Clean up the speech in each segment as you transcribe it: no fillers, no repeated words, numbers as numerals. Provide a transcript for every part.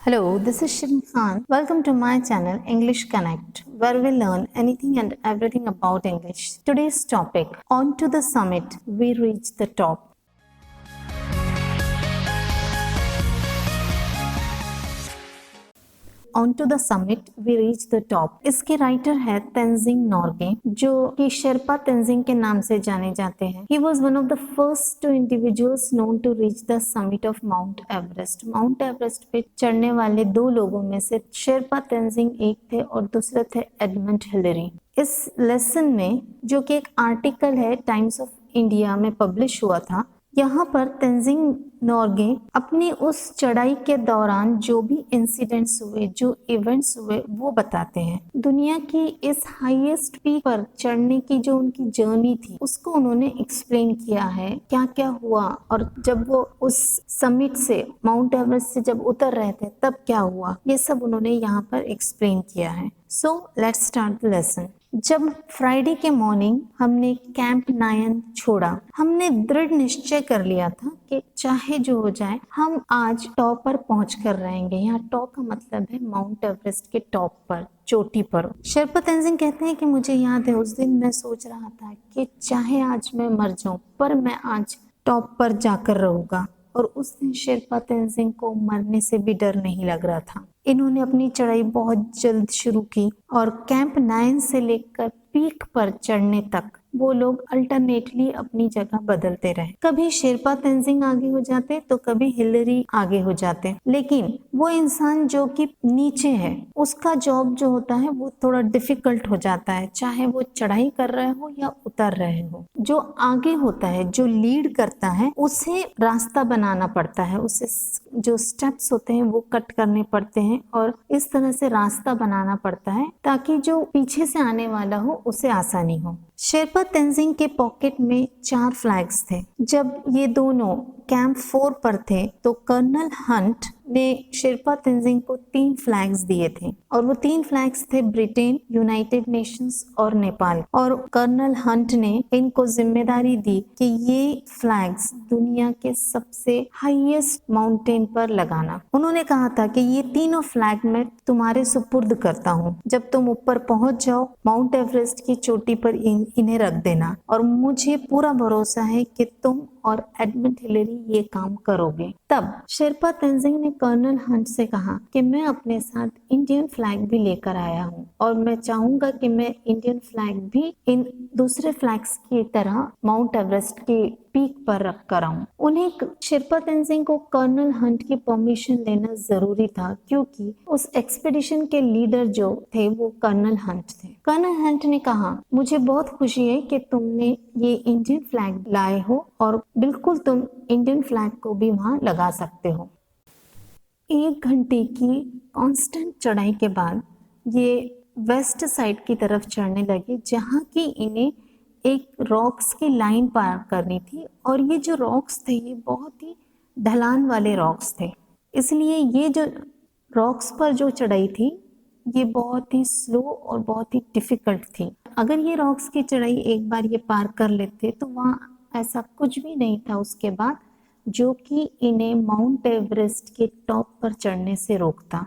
Hello, this is Shirin Khan. Welcome to my channel English Connect, where we learn anything and everything about English. Today's topic, on to the summit, we reach the top. On to the summit, we reach the top. इसके writer है तेंजिंग नोर्गे, जो कि शेरपा तेंजिंग के नाम से जाने जाते हैं. He was one of the first two individuals known to reach the summit of Mount Everest. Mount Everest पे चढ़ने वाले दो लोगों में से शेरपा तेंजिंग एक थे और दूसरे थे एडमंड हिलरी. इस लेसन में, जो कि एक आर्टिकल है टाइम्स ऑफ इंडिया में पब्लिश हुआ था, यहाँ पर तेंजिंग नोर्गे अपनी उस चढ़ाई के दौरान जो भी इंसिडेंट्स हुए, जो इवेंट्स हुए, वो बताते हैं. दुनिया की इस हाईएस्ट पीक पर चढ़ने की जो उनकी जर्नी थी, उसको उन्होंने एक्सप्लेन किया है, क्या क्या हुआ और जब वो उस समिट से, माउंट एवरेस्ट से जब उतर रहे थे तब क्या हुआ, ये सब उन्होंने यहाँ पर एक्सप्लेन किया है. So let's start the lesson. जब फ्राइडे के मॉर्निंग हमने कैंप 9 छोड़ा, हमने दृढ़ निश्चय कर लिया था कि चाहे जो हो जाए हम आज टॉप पर पहुंच कर रहेंगे. यहाँ टॉप का मतलब है माउंट एवरेस्ट के टॉप पर, चोटी पर. शेरपा तेंजिंग कहते हैं कि मुझे याद है उस दिन मैं सोच रहा था कि चाहे आज मैं मर जाऊं पर मैं आज टॉप पर जाकर रहूंगा. और उस दिन शेरपा तेंजिंग को मरने से भी डर नहीं लग रहा था. इन्होंने अपनी चढ़ाई बहुत जल्द शुरू की और कैंप 9 से लेकर पीक पर चढ़ने तक वो लोग अल्टरनेटली अपनी जगह बदलते रहे. कभी शेरपा तेंजिंग आगे हो जाते तो कभी हिलरी आगे हो जाते. लेकिन वो इंसान जो कि नीचे है, उसका जॉब जो होता है वो थोड़ा डिफिकल्ट हो जाता है, चाहे वो चढ़ाई कर रहे हो या उतर रहे हो. जो आगे होता है, जो लीड करता है, उसे रास्ता बनाना पड़ता है, उसे जो स्टेप्स होते हैं वो कट करने पड़ते हैं और इस तरह से रास्ता बनाना पड़ता है ताकि जो पीछे से आने वाला हो उसे आसानी हो. शेरपा तेंजिंग के पॉकेट में 4 फ्लैग्स थे. जब ये दोनों कैंप 4 पर थे तो कर्नल हंट ने शेरपा तेंजिंग को 3 फ्लैग्स दिए थे और वो 3 फ्लैग्स थे ब्रिटेन, यूनाइटेड नेशंस और नेपाल. और कर्नल हंट ने इनको जिम्मेदारी दी कि ये फ्लैग्स दुनिया के सबसे हाईएस्ट माउंटेन पर लगाना. उन्होंने कहा था कि ये तीनों फ्लैग मैं तुम्हारे सुपुर्द करता हूँ. जब तुम ऊपर पहुंच जाओ माउंट एवरेस्ट की चोटी पर इन्हें रख देना और मुझे पूरा भरोसा है कि तुम और एडमंड हिलरी ये काम करोगे. तब शेरपा तेंजिंग ने कर्नल हंट से कहा कि मैं अपने साथ इंडियन फ्लैग भी लेकर आया हूँ और मैं चाहूंगा कि मैं इंडियन फ्लैग भी इन दूसरे फ्लैग्स की तरह माउंट एवरेस्ट के पीक पर रख कर आऊं. उन्हें शेरपा तेंजिंग को कर्नल हंट की परमिशन लेना जरूरी था क्योंकि उस एक्सपीडिशन के लीडर जो थे वो कर्नल हंट थे. कर्नल हंट ने कहा, मुझे बहुत खुशी है कि तुमने ये इंडियन फ्लैग लाए हो और बिल्कुल तुम इंडियन फ्लैग को भी वहां लगा सकते हो. 1 घंटे की कांस्टेंट चढ़ाई के बाद ये वेस्ट साइड की तरफ चढ़ने लगे, जहाँ की इन्हें एक रॉक्स की लाइन पार करनी थी और ये जो रॉक्स थे ये बहुत ही ढलान वाले रॉक्स थे. इसलिए ये जो रॉक्स पर जो चढ़ाई थी ये बहुत ही स्लो और बहुत ही डिफिकल्ट थी. अगर ये रॉक्स की चढ़ाई एक बार ये पार कर लेते तो वहाँ ऐसा कुछ भी नहीं था उसके बाद जो कि इन्हें माउंट एवरेस्ट के टॉप पर चढ़ने से रोकता.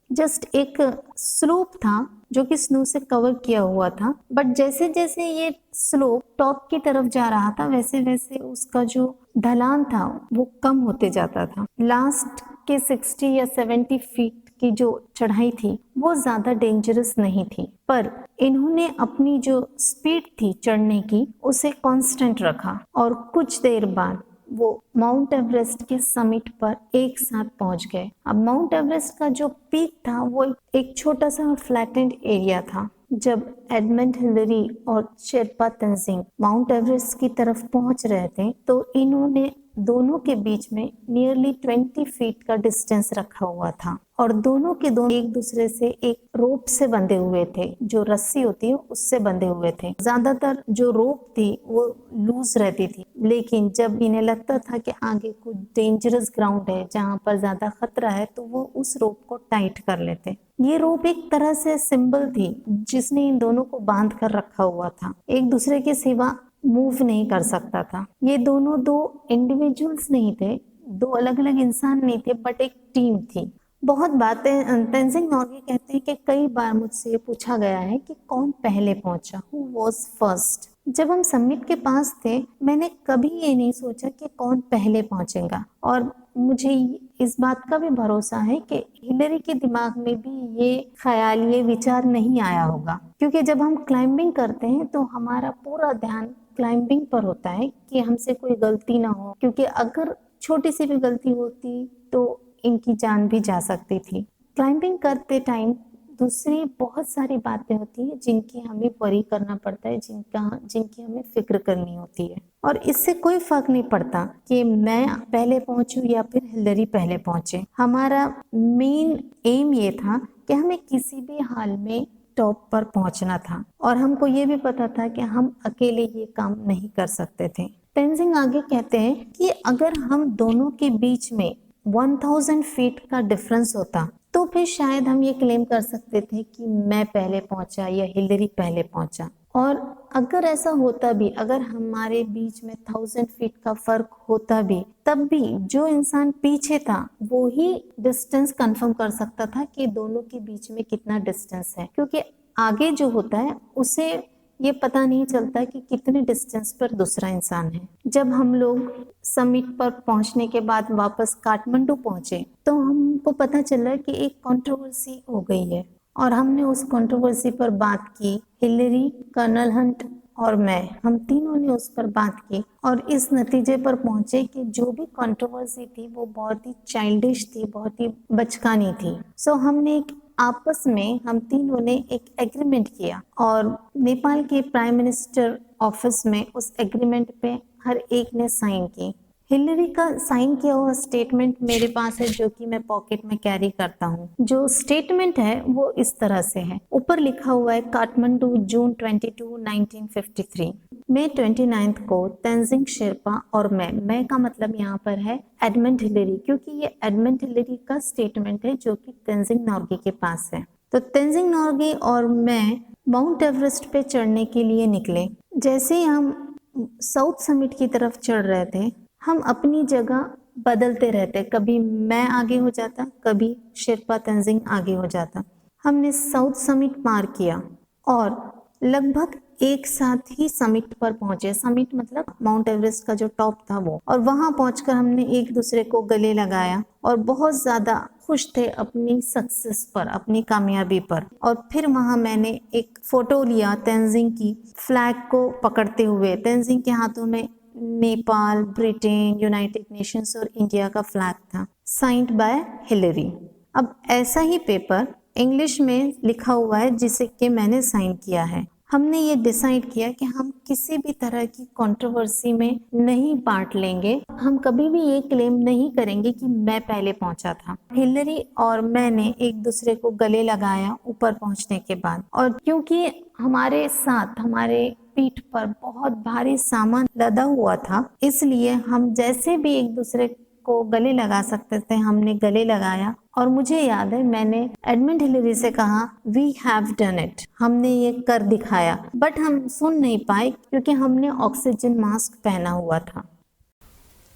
जस्ट एक स्लोप था जो कि स्नो से कवर किया हुआ था, बट जैसे जैसे ये स्लोप टॉप की तरफ जा रहा था वैसे वैसे उसका जो ढलान था वो कम होते जाता था. लास्ट के 60 या 70 फीट की जो चढ़ाई थी वो ज्यादा डेंजरस नहीं थी, पर इन्होंने अपनी जो स्पीड थी चढ़ने की उसे कांस्टेंट रखा और कुछ देर बाद वो माउंट एवरेस्ट के समिट पर एक साथ पहुंच गए. अब माउंट एवरेस्ट का जो पीक था वो एक छोटा सा फ्लैटेंड एरिया था. जब एडमंड हिलरी और शेरपा तेंजिंग माउंट एवरेस्ट की तरफ पहुंच रहे थे तो इन्होंने दोनों के बीच में नियरली 20 फीट का डिस्टेंस रखा हुआ था और दोनों के दोनों एक दूसरे से एक रोप से बंधे हुए थे, जो रस्सी होती है उससे बंधे हुए थे. ज्यादातर जो रोप थी वो लूज रहती थी, लेकिन जब इन्हें लगता था कि आगे कुछ डेंजरस ग्राउंड है जहाँ पर ज्यादा खतरा है तो वो उस रोप को टाइट कर लेते. ये रोप एक तरह से सिंबल थी जिसने इन दोनों को बांध कर रखा हुआ था, एक दूसरे के सिवा मूव नहीं कर सकता था. ये दोनों दो इंडिविजुअल्स नहीं थे, दो अलग अलग इंसान नहीं थे, बट एक टीम थी. बहुत बातें तेंजिंग नोर्गे कहते हैं कि कई बार मुझसे ये पूछा गया है कि कौन पहले पहुंचा, हु वॉज फर्स्ट। जब हम समिट के पास थे मैंने कभी ये नहीं सोचा कि कौन पहले पहुंचेगा, और मुझे इस बात का भी भरोसा है कि हिलरी के दिमाग में भी ये ख्याल, ये विचार नहीं आया होगा, क्योंकि जब हम क्लाइंबिंग करते हैं तो हमारा पूरा ध्यान क्लाइंबिंग पर होता है कि हमसे कोई गलती ना हो, क्योंकि अगर छोटी सी भी गलती होती तो इनकी जान भी जा सकती थी। क्लाइंबिंग करते टाइम दूसरी बहुत सारी बातें होती हैं जिनकी हमें वरी करना पड़ता है, जिनकी हमें फिक्र करनी होती है, और इससे कोई फर्क नहीं पड़ता कि मैं पहले पहुंचूं या फिर हिलरी पहले पहुंचे। हमारा मेन एम ये था कि हमें किसी भी हाल में टॉप पर पहुंचना था, और हमको ये भी पता था कि हम अकेले ये काम नहीं कर सकते थे। तेंजिंग आगे कहते हैं कि अगर हम दोनों के बीच में 1000 फीट का डिफरेंस होता तो फिर शायद हम ये क्लेम कर सकते थे कि मैं पहले पहुंचा या हिलरी पहले पहुंचा। और अगर ऐसा होता भी, अगर हमारे बीच में 1000 फीट का फर्क होता भी, तब भी जो इंसान पीछे था वो ही डिस्टेंस कंफर्म कर सकता था कि दोनों के बीच में कितना डिस्टेंस है, क्योंकि आगे जो होता है उसे ये पता नहीं चलता कि कितने डिस्टेंस पर दूसरा इंसान है। जब हम लोग समिट पर पहुंचने के बाद वापस काठमांडू पहुंचे तो हमको पता चला कि एक कंट्रोवर्सी हो गई है, और हमने उस कंट्रोवर्सी पर बात की। हिलरी, कर्नल हंट और मैं, हम तीनों ने उस पर बात की और इस नतीजे पर पहुंचे कि जो भी कंट्रोवर्सी थी वो बहुत ही चाइल्डिश थी, बहुत ही बचकानी थी। सो हमने एक आपस में हम तीनों ने एक एग्रीमेंट किया, और नेपाल के प्राइम मिनिस्टर ऑफिस में उस एग्रीमेंट पे हर एक ने साइन की। हिलरी का साइन किया हुआ स्टेटमेंट मेरे पास है, जो कि मैं पॉकेट में कैरी करता हूँ। जो स्टेटमेंट है वो इस तरह से है। ऊपर लिखा हुआ है काठमांडू, जून 22, 1953। मई 29 को तेंजिंग शेरपा और मैं का मतलब यहाँ पर है एडमंड हिलरी, क्योंकि ये एडमंड हिलरी का स्टेटमेंट है जो कि तेंजिंग नोर्गे के पास है। तो तेंजिंग नोर्गे और मैं माउंट एवरेस्ट पे चढ़ने के लिए निकले। जैसे ही हम साउथ समिट की तरफ चढ़ रहे थे, हम अपनी जगह बदलते रहते, कभी मैं आगे हो जाता, कभी शेरपा तेंजिंग आगे हो जाता। हमने साउथ समिट पार किया और लगभग एक साथ ही समिट पर पहुंचे। समिट मतलब माउंट एवरेस्ट का जो टॉप था वो, और वहां पहुंचकर हमने एक दूसरे को गले लगाया और बहुत ज्यादा खुश थे अपनी सक्सेस पर, अपनी कामयाबी पर। और फिर वहां मैंने एक फोटो लिया तेंजिंग की, फ्लैग को पकड़ते हुए। तेंजिंग के हाथों में नेपाल, ब्रिटेन, यूनाइटेड नेशंस और इंडिया का फ्लैग था, साइंड बाय हिलरी। अब ऐसा ही पेपर इंग्लिश में लिखा हुआ है जिसे कि मैंने साइन किया है। हमने ये डिसाइड किया कि हम किसी भी तरह की कंट्रोवर्सी में नहीं पार्ट लेंगे। हम कभी भी ये क्लेम नहीं करेंगे कि मैं पहले पहुंचा था। हिलरी और मैंने एक दूसरे को गले लगाया ऊपर पहुंचने के बाद, और क्योंकि हमारे साथ, हमारे पीठ पर बहुत भारी सामान लदा हुआ था, इसलिए हम जैसे भी एक दूसरे को गले लगा सकते थे हमने गले लगाया। और मुझे याद है मैंने एडमंड हिलरी से कहा, वी हैव डन इट, हमने ये कर दिखाया। बट हम सुन नहीं पाए क्योंकि हमने ऑक्सीजन मास्क पहना हुआ था।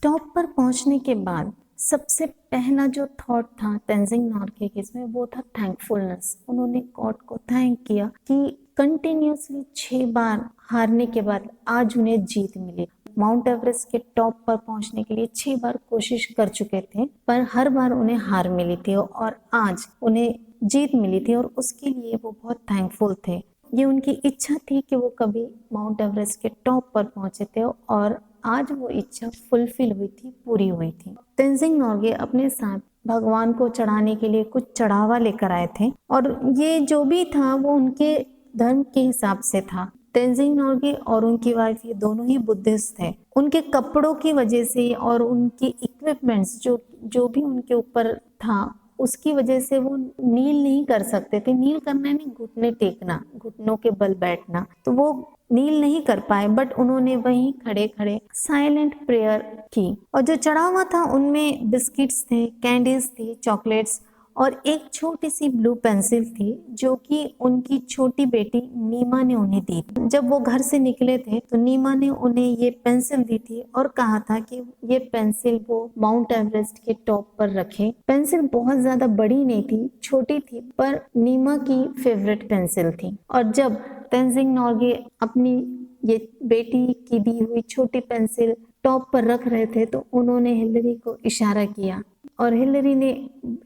टॉप पर पहुंचने के बाद सबसे पहला जो थॉट था तेंजिंग नोर्गे के इसमें, वो था थैंकफुलनेस। उन्होंने गॉड को थैंक किया कि कंटिन्यूसली 6 बार हारने के बाद आज उन्हें जीत मिली। माउंट एवरेस्ट के टॉप पर पहुंचने के लिए 6 बार कोशिश कर चुके थे, पर हर बार उन्हें हार मिली थी और आज उन्हें जीत मिली थी, और उसके लिए वो बहुत थैंकफुल थे। ये उनकी इच्छा थी कि वो कभी माउंट एवरेस्ट के टॉप पर पहुंचे थे, और आज वो इच्छा फुलफिल हुई थी, पूरी हुई थी। तेंजिंग नोर्गे अपने साथ भगवान को चढ़ाने के लिए कुछ चढ़ावा लेकर आए थे, और ये जो भी था वो उनके धर्म के हिसाब से था। तेंजिंग नोर्गे और उनकी वाइफ ये दोनों ही बुद्धिस्ट थे। उनके कपड़ों की वजह से और उनके इक्विपमेंट्स जो भी उनके ऊपर था, उसकी वजह से वो नील नहीं कर सकते थे। नील करना यानी घुटने टेकना, घुटनों के बल बैठना, तो वो नील नहीं कर पाए, बट उन्होंने वहीं खड़े खड़े साइलेंट प्रेयर की। और जो चढ़ावा था उनमें बिस्किट्स थे, कैंडीज थी, चॉकलेट्स, और एक छोटी सी ब्लू पेंसिल थी जो कि उनकी छोटी बेटी नीमा ने उन्हें दी थी। जब वो घर से निकले थे तो नीमा ने उन्हें ये पेंसिल दी थी और कहा था कि ये पेंसिल वो माउंट एवरेस्ट के टॉप पर रखें। पेंसिल बहुत ज्यादा बड़ी नहीं थी, छोटी थी, पर नीमा की फेवरेट पेंसिल थी। और जब तेंजिंग नोर्गे अपनी ये बेटी की दी हुई छोटी पेंसिल टॉप पर रख रहे थे तो उन्होंने हिलरी को इशारा किया और हिलरी ने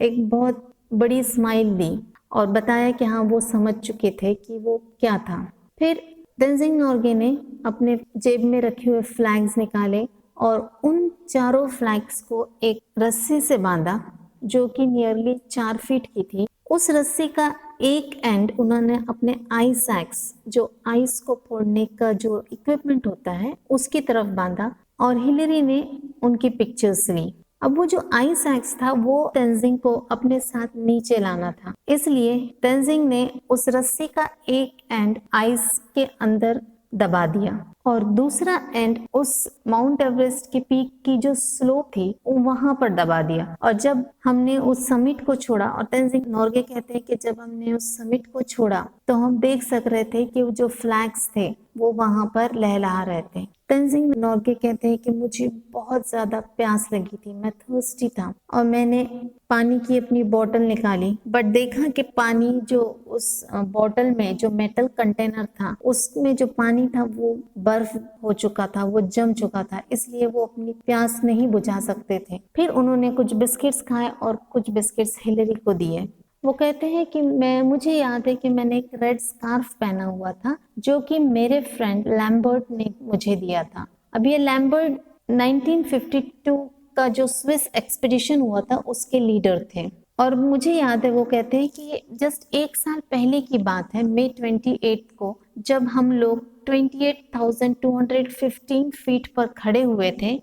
एक बहुत बड़ी स्माइल दी और बताया कि हाँ वो समझ चुके थे कि वो क्या था। फिर तेंजिंग नोर्गे ने अपने जेब में रखे हुए फ्लैग्स निकाले और उन चारों फ्लैग्स को एक रस्सी से बांधा जो कि नियरली 4 फीट की थी। उस रस्सी का एक एंड उन्होंने अपने आइस एक्स, जो आइस को फोड़ने का जो इक्विपमेंट होता है, उसकी तरफ बांधा और हिलरी ने उनकी पिक्चर्स ली। अब वो जो आइस एक्स था वो तेंजिंग को अपने साथ नीचे लाना था, इसलिए तेंजिंग ने उस रस्सी का एक एंड आइस के अंदर दबा दिया और दूसरा एंड उस माउंट एवरेस्ट के पीक की जो स्लोप थी वहां पर दबा दिया। और जब हमने उस समिट को छोड़ा, और तेंजिंग नोर्गे कहते हैं कि जब हमने उस समिट को छोड़ा तो हम देख सक रहे थे कि जो फ्लैग्स थे वो वहां पर लहला रहे थे। तेंजिंग नोर्गे कहते हैं कि मुझे बहुत ज्यादा प्यास लगी थी, मैं थर्स्टी था और मैंने पानी की अपनी बोतल निकाली, बट देखा कि पानी जो उस बोतल में जो मेटल कंटेनर था उसमें जो पानी था वो बर्फ हो चुका था, वो जम चुका था, इसलिए वो अपनी प्यास नहीं बुझा सकते थे। फिर उन्होंने कुछ बिस्किट्स खाए और कुछ बिस्किट्स हिलरी को दिए। वो कहते हैं कि मुझे याद है कि मैंने एक रेड स्कार्फ पहना हुआ था जो कि मेरे फ्रेंड लैम्बर्ट ने मुझे दिया था। अब ये लैम्बर्ट 1952 का जो स्विस एक्सपीडिशन हुआ था उसके लीडर थे। और मुझे याद है वो कहते हैं कि जस्ट 1 साल पहले की बात है, मई 28 को, जब हम लोग 28,215 फीट पर खड़े हुए थे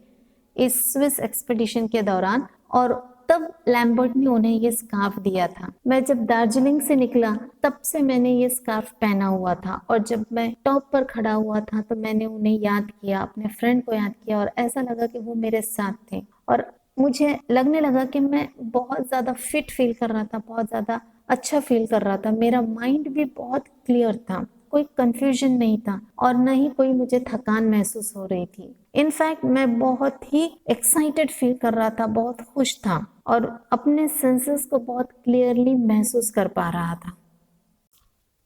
इस स्विस एक्सपीडिशन के दौरान, और तब लैम्बर्ट ने उन्हें ये स्कार्फ दिया था। मैं जब दार्जिलिंग से निकला तब से मैंने ये स्कार्फ पहना हुआ था और जब मैं टॉप पर खड़ा हुआ था तो मैंने उन्हें याद किया, अपने फ्रेंड को याद किया और ऐसा लगा कि वो मेरे साथ थे और मुझे लगने लगा कि मैं बहुत ज्यादा फिट फील कर रहा था, बहुत ज्यादा अच्छा फील कर रहा था। मेरा माइंड भी बहुत क्लियर था, कोई कंफ्यूजन नहीं था और न ही कोई मुझे थकान महसूस हो रही थी। इनफैक्ट मैं बहुत ही एक्साइटेड फील कर रहा था, बहुत खुश था और अपने सेंसेस को बहुत क्लियरली महसूस कर पा रहा था।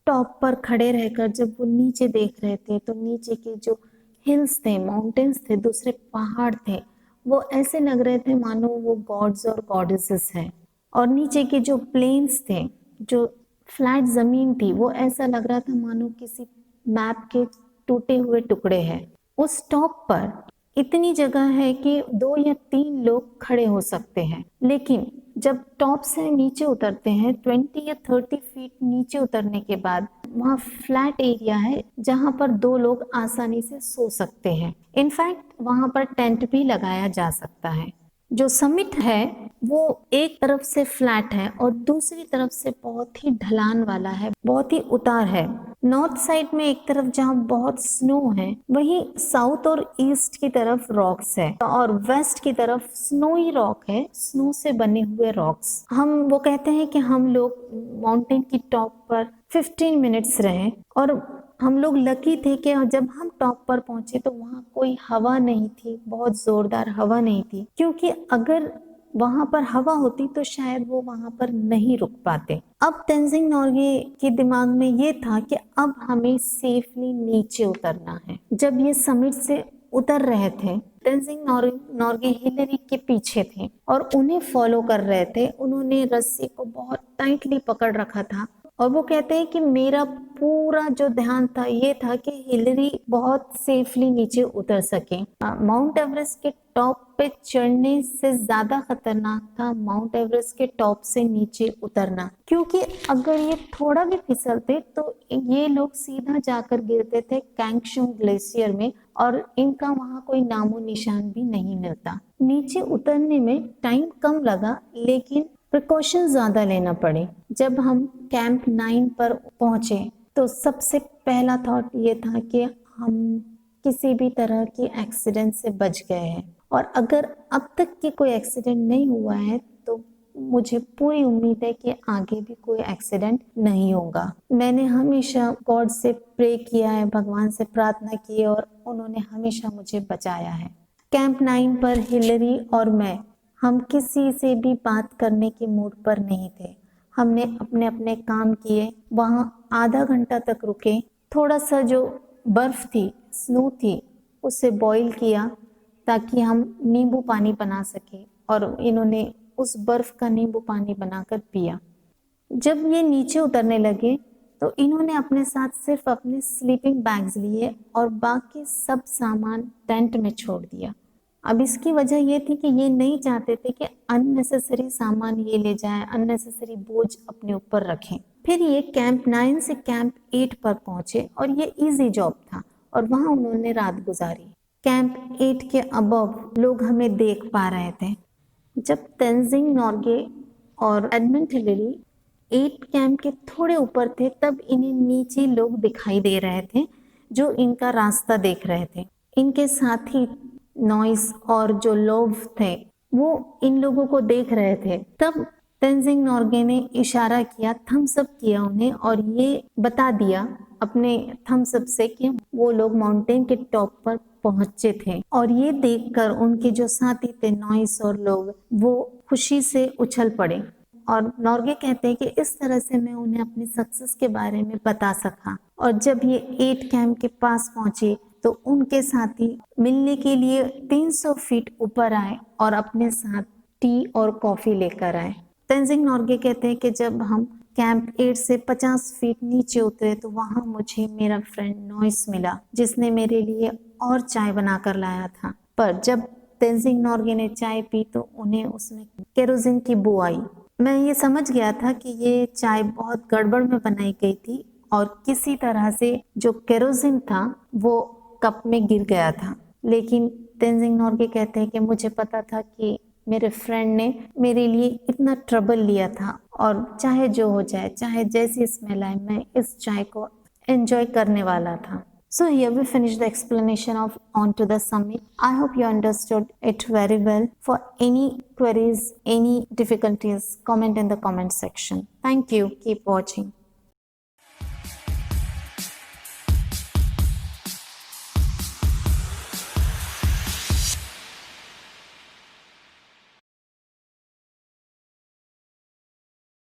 टॉप पर खड़े रहकर जब वो नीचे देख रहे थे तो नीचे के जो हिल्स थे, माउंटेन्स थे, दूसरे पहाड़ थे, वो ऐसे लग रहे थे मानो वो गॉड्स और गॉडेसेस हैं। और नीचे के जो प्लेन्स थे, जो फ्लैट जमीन थी, वो ऐसा लग रहा था मानो किसी मैप के टूटे हुए टुकड़े हैं। उस टॉप पर इतनी जगह है कि 2 या 3 लोग खड़े हो सकते हैं, लेकिन जब टॉप से नीचे उतरते हैं 20 या 30 फीट नीचे उतरने के बाद वहाँ फ्लैट एरिया है जहाँ पर 2 लोग आसानी से सो सकते हैं। इनफैक्ट वहाँ पर टेंट भी लगाया जा सकता है। जो समिट है वो एक तरफ से फ्लैट है और दूसरी तरफ से बहुत ही ढलान वाला है, बहुत ही उतार है। नॉर्थ साइड में एक तरफ जहाँ बहुत स्नो है, वहीं साउथ और ईस्ट की तरफ रॉक्स है और वेस्ट की तरफ स्नोई रॉक है, स्नो से बने हुए रॉक्स। वो कहते हैं कि हम लोग माउंटेन की टॉप पर 15 मिनट्स रहे और हम लोग लकी थे कि जब हम टॉप पर पहुंचे तो वहाँ कोई हवा नहीं थी, बहुत जोरदार हवा नहीं थी, क्योंकि अगर वहां पर हवा होती तो शायद वो वहां पर नहीं रुक पाते। अब तेंजिंग नोर्गे के दिमाग में ये था कि अब हमें सेफली नीचे उतरना है। जब ये समिट से उतर रहे थे, तेंजिंग नोर्गे हिलरी के पीछे थे और उन्हें फॉलो कर रहे थे। उन्होंने रस्सी को बहुत टाइटली पकड़ रखा था और वो कहते हैं कि मेरा पूरा जो ध्यान था ये था कि हिलरी बहुत सेफली नीचे उतर सके। माउंट एवरेस्ट के टॉप पे चढ़ने से ज्यादा खतरनाक था माउंट एवरेस्ट के टॉप से नीचे उतरना, क्योंकि अगर ये थोड़ा भी फिसलते तो ये लोग सीधा जाकर गिरते थे कैंगशुंग ग्लेशियर में और इनका वहां कोई नामो निशान भी नहीं मिलता। नीचे उतरने में टाइम कम लगा लेकिन प्रिकॉशन ज्यादा लेना पड़े। जब हम कैंप 9 पर पहुंचे तो सबसे पहला थॉट ये था कि हम किसी भी तरह की एक्सीडेंट से बच गए हैं और अगर अब तक की कोई एक्सीडेंट नहीं हुआ है तो मुझे पूरी उम्मीद है कि आगे भी कोई एक्सीडेंट नहीं होगा। मैंने हमेशा गॉड से प्रे किया है, भगवान से प्रार्थना की है और उन्होंने हमेशा मुझे बचाया है। कैंप 9 पर हिलरी और मैं, हम किसी से भी बात करने के मूड पर नहीं थे। हमने अपने अपने काम किए, वहाँ आधा घंटा तक रुके, थोड़ा सा जो बर्फ थी, स्नो थी, उसे बॉईल किया ताकि हम नींबू पानी बना सके और इन्होंने उस बर्फ का नींबू पानी बनाकर पिया। जब ये नीचे उतरने लगे तो इन्होंने अपने साथ सिर्फ अपने स्लीपिंग बैग्स लिए और बाकी सब सामान टेंट में छोड़ दिया। अब इसकी वजह ये थी कि ये नहीं चाहते थे कि अननेसेसरी सामान ये ले जाएं, अननेसेसरी बोझ अपने ऊपर रखें। फिर ये कैंप 9 से कैंप 8 पर पहुंचे और ये इजी जॉब था और वहां उन्होंने रात गुजारी। कैंप 8 के अबव लोग हमें देख पा रहे थे। जब तेंजिंग नॉर्गे और एडमंड हिलरी 8 कैंप के थोड़े ऊपर थे तब इन्हें नीचे लोग दिखाई दे रहे थे जो इनका रास्ता देख रहे थे। इनके साथी नॉइस और जो लोग थे वो इन लोगों को देख रहे थे। तब तेंजिंग नॉर्गे ने इशारा किया, थम्स अप किया उन्हें और ये बता दिया अपने थम्स अप से कि वो लोग माउंटेन के टॉप पर पहुंचे थे। और ये देखकर उनके जो साथी थे नॉइस और लोग, वो खुशी से उछल पड़े। और नॉर्गे कहते हैं कि इस तरह से मैं उन्हें अपनी सक्सेस के बारे में बता सका। और जब ये 8 कैंप के पास पहुंचे तो उनके साथी मिलने के लिए 300 फीट ऊपर आए और अपने साथ टी और कॉफी लेकर आए। तेंजिंग नॉर्गे कहते हैं कि जब हम कैंप 8 से 50 फीट नीचे उतरे तो वहां मुझे मेरा फ्रेंड नॉइस मिला जिसने मेरे लिए और चाय बनाकर लाया था। पर जब तेंजिंग नॉर्गे ने चाय पी तो उन्हें उसमें केरोसिन की बू आई। मैं ये समझ गया था कि ये चाय बहुत गड़बड़ में बनाई गई थी और किसी तरह से जो केरोसिन था वो कप में गिर गया था। लेकिन तेंजिंग नॉर्गे कहते हैं कि मुझे पता था कि मेरे फ्रेंड ने मेरे लिए इतना ट्रबल लिया था और चाहे जो हो जाए, चाहे जैसी स्मेल आए, मैं इस चाय को एंजॉय करने वाला था। So here we finish the explanation of On to the Summit. I hope you understood it very well. For any queries, any difficulties, comment in the comment section. Thank you. Keep watching.